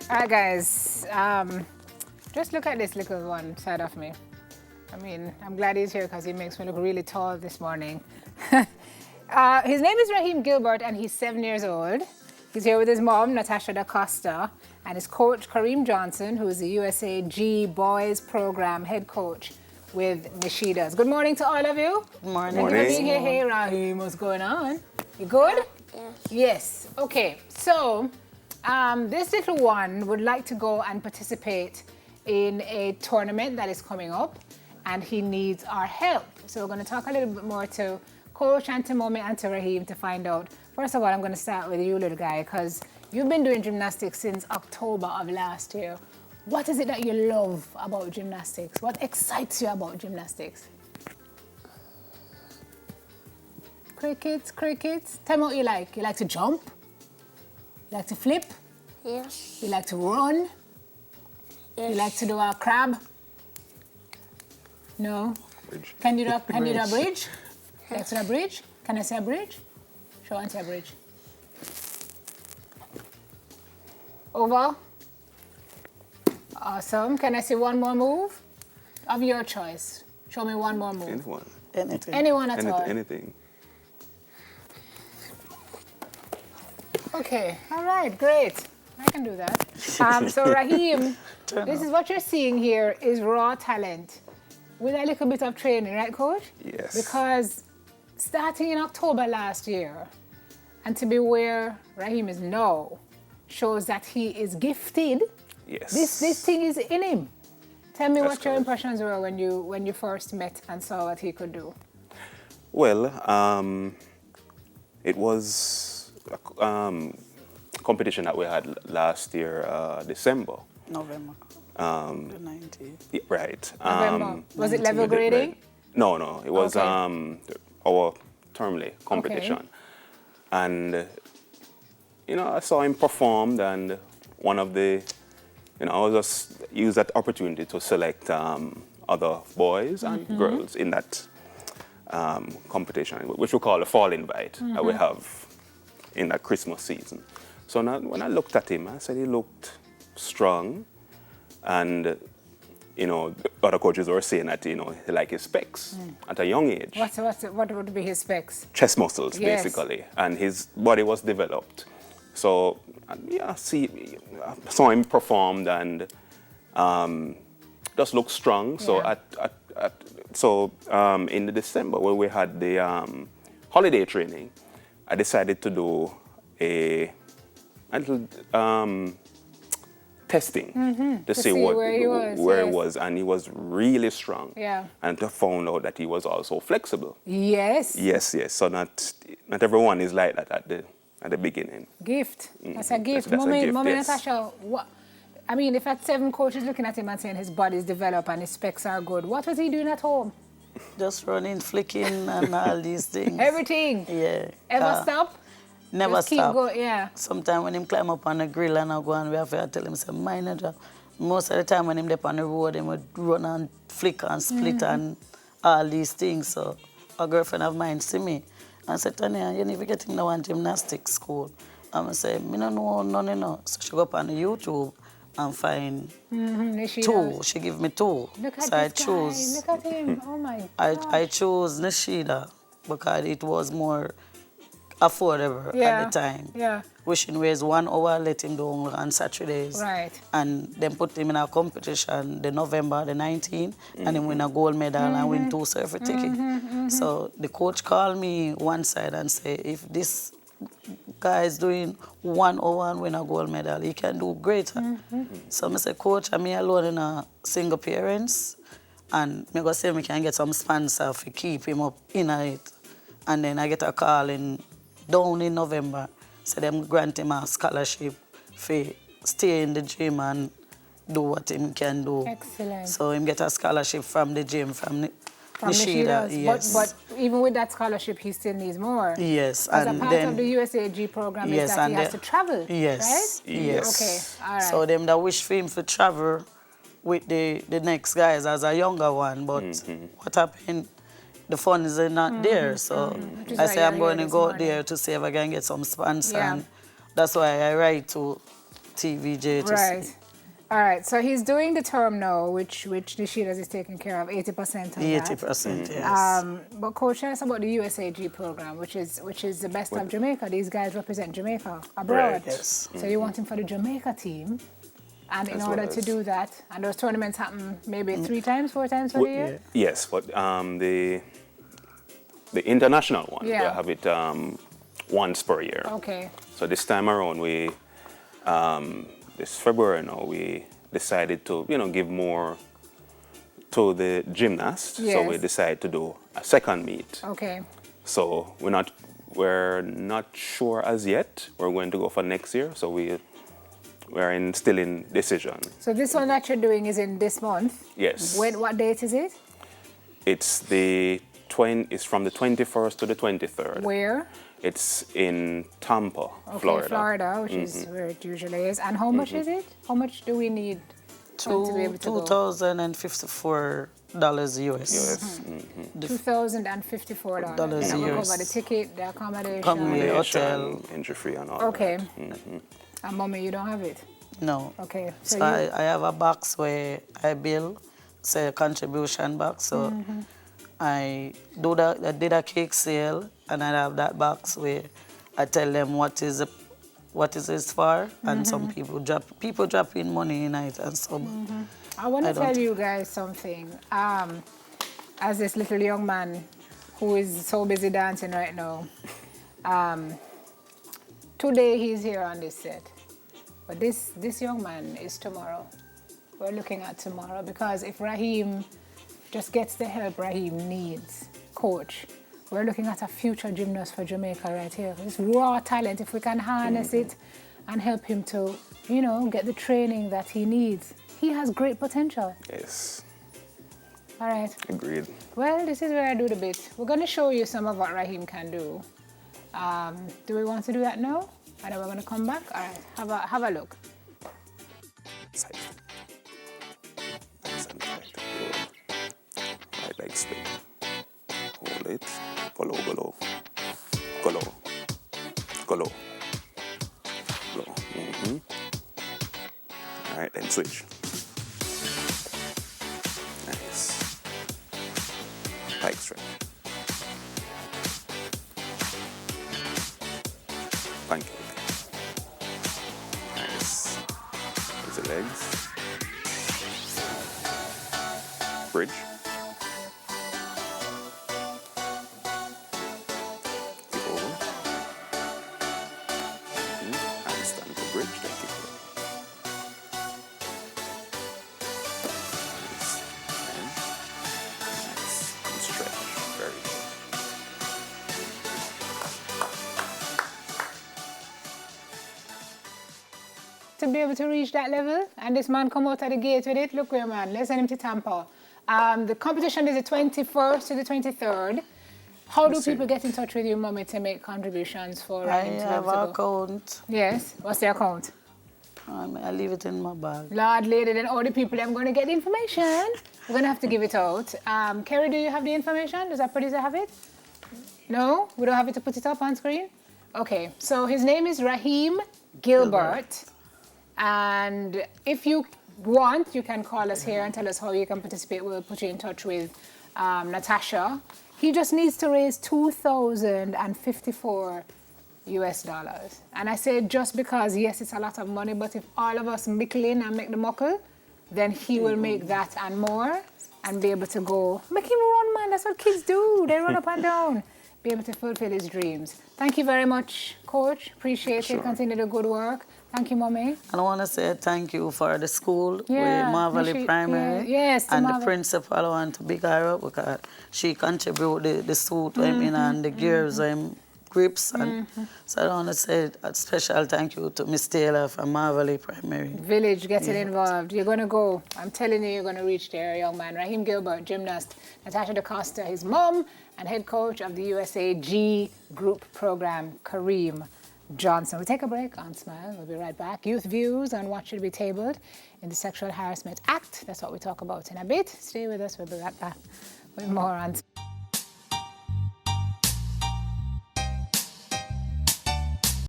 All right, guys. Just look at this little one side of me. I mean, I'm glad he's here because he makes me look really tall this morning. His name is Raheem Gilbert, and he's 7 years old. He's here with his mom, Natasha Dacosta, and his coach, Kareem Johnson, who is the USA G Boys Program head coach with Nishidas. Good morning to all of you. Good morning. Thank you for being here. Hey, Raheem, what's going on? You good? Yes. Yes. Okay. So, this little one would like to go and participate in a tournament that is coming up, and he needs our help. So we're going to talk a little bit more to Coach and to Mommy and to Raheem to find out. First of all, I'm going to start with you, little guy, because you've been doing gymnastics since October of last year. What is it that you love about gymnastics? What excites you about gymnastics? Crickets. Tell me what you like. You like to jump? You like to flip? Yes. You like to run? Yes. You like to do a crab? No? Bridge. Can you do a bridge? You like to do a bridge? Can I see a bridge? Show Auntie a bridge. Over. Awesome. Can I see one more move? Of your choice. Show me one more move. Anyone. Anything. Anyone at all. Anything. Okay. All right. Great. I can do that. So Raheem, this is what you're seeing here is raw talent with a little bit of training, right, Coach? Yes. Because starting in October last year, and to be where Raheem is now, shows that he is gifted. Yes. This thing is in him. Tell me That's what your correct. impressions were when you first met and saw what he could do. Well, it was a competition that we had last year, December. November. The 19th. Yeah, right. November. Was it level we did- grading? right. No. It was Okay. our termly competition. And, I saw him perform, and one of the, I was just use that opportunity to select other boys and girls in that competition, which we call a fall invite that we have in that Christmas season. So now, when I looked at him, I said he looked strong, and other coaches were saying that he like his specs at a young age, What would be his specs? chest muscles Yes. basically, and his body was developed. So I saw him performed and just looked strong. So Yeah. in the December when we had the holiday training, I decided to do a little testing to see where he was, and he was really strong. Yeah. And to found out that he was also flexible. Yes. Yes. So not everyone is like that at the beginning. Gift. That's a gift. That's a Mommy, gift, yes. Natasha, I mean, if at 7 coaches looking at him and saying his body's developed and his specs are good, what was he doing at home? Just running, flicking, and all these things. Everything. Yeah. Ever stop? Never Just keep stop. going, yeah. Sometimes when him climb up on the grill and I go and we have to tell him, say, minor job. Most of the time when him up on the road, he would run and flick and split and all these things. So a girlfriend of mine see me and said, Tanya, you need to get him now on gymnastics school. And I say, me no know, no. So she go up on YouTube and find two. She give me 2. Look at so I this guy. choose. Look at him. Oh my I God. chose Nishida because it was more affordable at the time. Yeah. Wishing ways 1 hour, let him do on Saturdays. Right. And then put him in a competition the November the 19th and then win a gold medal and win 2 surfer tickets. So the coach called me one side and say, if this guy is doing 1 hour and win a gold medal, he can do greater. So I say, coach, I'm here alone in a single parents and I go say we can get some sponsor to keep him up in it. And then I get a call down in November. So them grant him a scholarship for stay in the gym and do what him can do. Excellent. So him get a scholarship from the gym, from Nishida. Nishida's. Yes. But even with that scholarship, he still needs more. Yes. As a And part then, of the USAG program yes, is that he and has to travel, yes. right? Yes. Okay, all right. So them that wish for him to travel with the next guys as a younger one. But what happened? The funds are not there. So Which is I why say you're I'm going here to this go morning. there to see if I can get some sponsor. Yeah. And that's why I write to TVJ to Right. see. All right. So he's doing the term now, which the Shields is taking care of 80% of that. 80%, yes. But coach, tell us about the USAG program, which is the best of Jamaica. These guys represent Jamaica abroad. Right. Yes. So you want him for the Jamaica team, and in As order well to as- do that, and those tournaments happen maybe 3 times, 4 times for the year. Yes, but the international one, Yeah. we have it once per year. Okay. So this time around, we this February now, we decided to give more to the gymnast. So we Yes. decided to do a second meet. Okay. So we're not sure as yet. We're going to go for next year. So we're still in decision. So this one that you're doing is in this month. Yes. What date is it? It's it's from the 21st to the 23rd. Where? It's in Tampa, Okay, Florida. Florida, which is where it usually is. And how much is it? How much do we need to be able to go? $2,054 US. Yes. $2,054. Dollars That will US. cover the ticket, the accommodation. Accommodation. Hotel. Injury free and all Okay. that. And mommy, you don't have it? No. Okay. So you, I have a box where I bill, say a contribution box. So I did a cake sale, and I have that box where I tell them what is it for, and some people drop in money in it and so. I want to I don't- tell you guys something. As this little young man who is so busy dancing right now, today he's here on this set. But this young man is tomorrow. We're looking at tomorrow, because if Raheem just gets the help Raheem needs, coach, we're looking at a future gymnast for Jamaica right here. This raw talent, if we can harness it and help him to, get the training that he needs. He has great potential. Yes, All right. agreed. Well, this is where I do the bit. We're going to show you some of what Raheem can do. Do we want to do that now? And then we're going to come back? All right, have a look. Side. Nice and tight. Good. Right leg straight. Hold it. Go low, go low. Go low. Go low. Low. All right, then switch. Nice. Pike stretch. Thank you. Nice. Use the legs. Bridge. Keep over. Handstand to bridge, then keep over. Nice. And nice. And stretch. Very good. To be able to reach that level, and this man come out of the gate with it, look where, man, let's send him to Tampa. The competition is the 21st to the 23rd. How do people get in touch with you, mommy, to make contributions for I Raheem to be have able to an go? account. Yes, what's the account? I leave it in my bag. Lord, lady, then all the people, I'm going to get the information. We're going to have to give it out. Kerry, do you have the information? Does our producer have it? No? We don't have it to put it up on screen? Okay, so his name is Raheem Gilbert. And if you want, you can call us here and tell us how you can participate. We'll put you in touch with Natasha. He just needs to raise $2,054 US. And I say just because, yes, it's a lot of money, but if all of us mickle in and make the muckle, then he will make that and more and be able to go, make him run, man. That's what kids do. They run up and down. Be able to fulfill his dreams. Thank you very much, Coach. Appreciate it. Continue the good work. Thank you, Mommy. And I want to say thank you for the school, Yeah, with Marvelly Primary. yes, to and the Marvel. principal, I want to big her up because she contributed the suit and the gears and grips. And so I want to say a special thank you to Miss Taylor from Marvelly Primary. Village getting involved. You're going to go. I'm telling you, you're going to reach there, young man. Raheem Gilbert, gymnast. Natasha Dacosta, his mom, and head coach of the USAG group program, Kareem Johnson. We'll take a break on Smile. We'll be right back. Youth views on what should be tabled in the Sexual Harassment Act. That's what we talk about in a bit. Stay with us. We'll be right back with more on